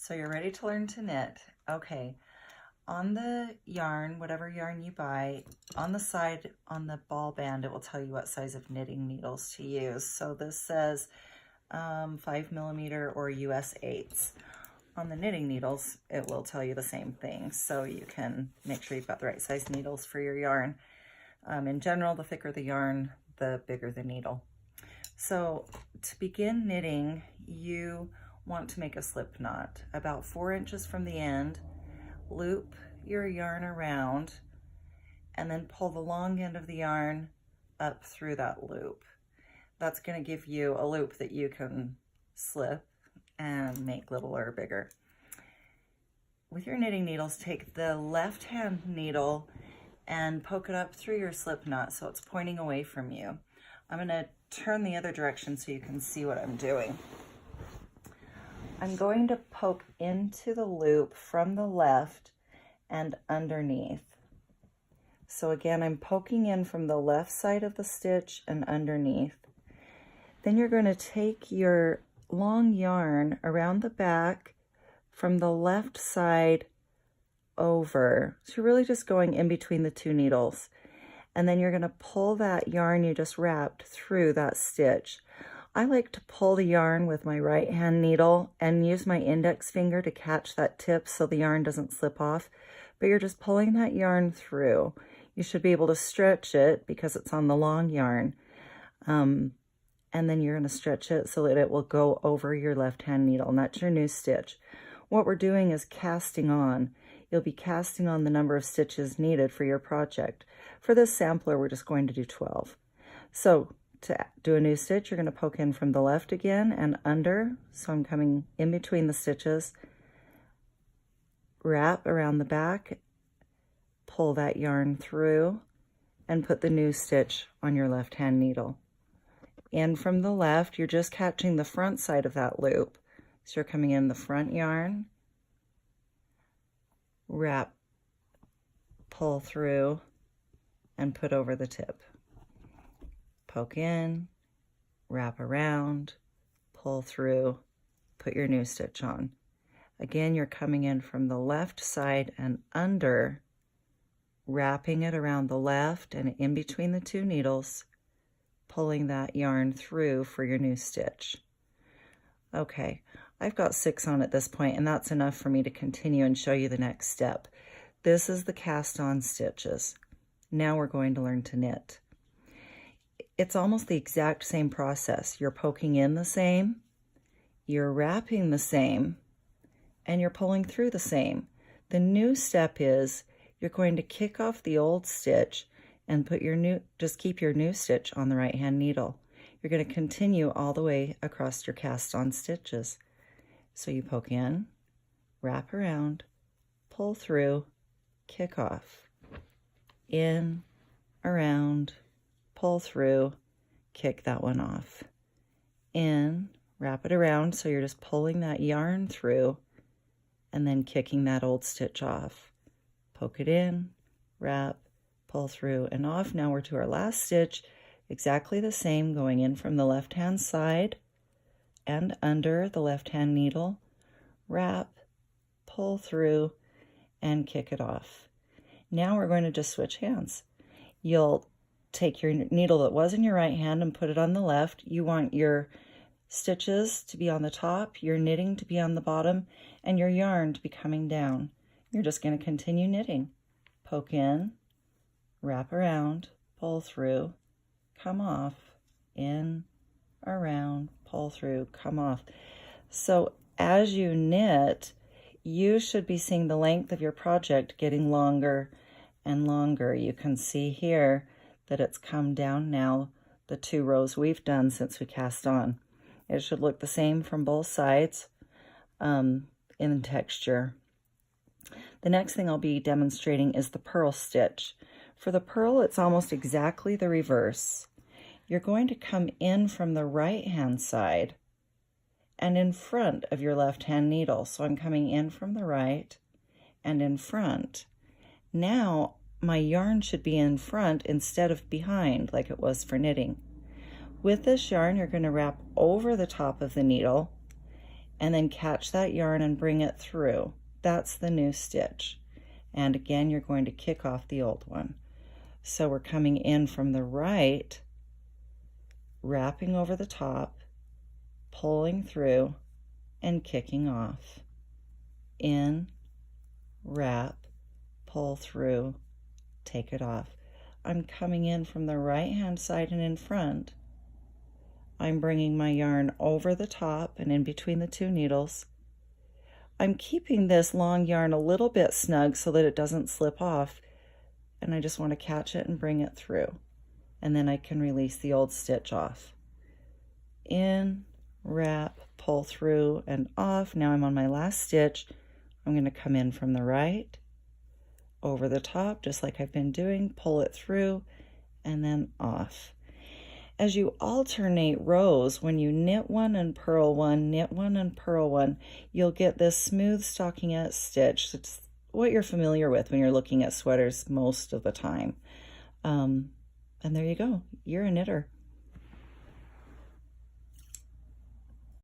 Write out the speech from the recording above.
So you're ready to learn to knit. Okay, on the yarn, whatever yarn you buy, on the side, on the ball band, it will tell you what size of knitting needles to use. So this says 5mm or US 8s. On the knitting needles, it will tell you the same thing. So you can make sure you've got the right size needles for your yarn. In general, the thicker the yarn, the bigger the needle. So to begin knitting, you want to make a slip knot about 4 inches from the end. Loop your yarn around and then pull the long end of the yarn up through that loop. That's going to give you a loop that you can slip and make littler or bigger. With your knitting needles, take the left hand needle and poke it up through your slip knot so it's pointing away from you. I'm going to turn the other direction so you can see what I'm doing. I'm going to poke into the loop from the left and underneath. So again, I'm poking in from the left side of the stitch and underneath. Then you're going to take your long yarn around the back from the left side over. So you're really just going in between the two needles. And then you're going to pull that yarn you just wrapped through that stitch. I like to pull the yarn with my right hand needle and use my index finger to catch that tip so the yarn doesn't slip off. But you're just pulling that yarn through. You should be able to stretch it because it's on the long yarn. And then you're going to stretch it so that it will go over your left hand needle, and that's your new stitch. What we're doing is casting on. You'll be casting on the number of stitches needed for your project. For this sampler, we're just going to do 12. So to do a new stitch, you're going to poke in from the left again and under. So I'm coming in between the stitches, wrap around the back, pull that yarn through, and put the new stitch on your left hand needle. In from the left, you're just catching the front side of that loop. So you're coming in the front yarn, wrap, pull through, and put over the tip. Poke in, wrap around, pull through, put your new stitch on. Again, you're coming in from the left side and under, wrapping it around the left and in between the two needles, pulling that yarn through for your new stitch. Okay, I've got 6 on at this point, and that's enough for me to continue and show you the next step. This is the cast on stitches. Now we're going to learn to knit. It's almost the exact same process. You're poking in the same, you're wrapping the same, and you're pulling through the same. The new step is you're going to kick off the old stitch and put your new, just keep your new stitch on the right hand needle. You're going to continue all the way across your cast on stitches. So you poke in, wrap around, pull through, kick off, in, around, pull through, kick that one off, in, wrap it around, so you're just pulling that yarn through and then kicking that old stitch off. Poke it in, wrap, pull through and off. Now we're to our last stitch, exactly the same, going in from the left hand side and under the left hand needle, wrap, pull through, and kick it off. Now we're going to just switch hands. You'll take your needle that was in your right hand and put it on the left. You want your stitches to be on the top, your knitting to be on the bottom, and your yarn to be coming down. You're just going to continue knitting. Poke in, wrap around, pull through, come off, in, around, pull through, come off. So as you knit, you should be seeing the length of your project getting longer and longer. You can see here that it's come down now, the 2 rows we've done since we cast on. It should look the same from both sides in texture. The next thing I'll be demonstrating is the purl stitch. For the purl, it's almost exactly the reverse. You're going to come in from the right hand side and in front of your left hand needle. So I'm coming in from the right and in front. Now my yarn should be in front instead of behind like it was for knitting. With this yarn, you're going to wrap over the top of the needle and then catch that yarn and bring it through. That's the new stitch. And again, you're going to kick off the old one. So we're coming in from the right, wrapping over the top, pulling through, and kicking off. In, wrap, pull through, take it off. I'm coming in from the right hand side and in front. I'm bringing my yarn over the top and in between the two needles. I'm keeping this long yarn a little bit snug so that it doesn't slip off, and I just want to catch it and bring it through, and then I can release the old stitch off. In, wrap, pull through, and off. Now I'm on my last stitch. I'm going to come in from the right, over the top, just like I've been doing, pull it through, and then off. As you alternate rows, when you knit one and purl one, knit one and purl one, you'll get this smooth stockinette stitch. It's what you're familiar with when you're looking at sweaters most of the time. And there you go. You're a knitter.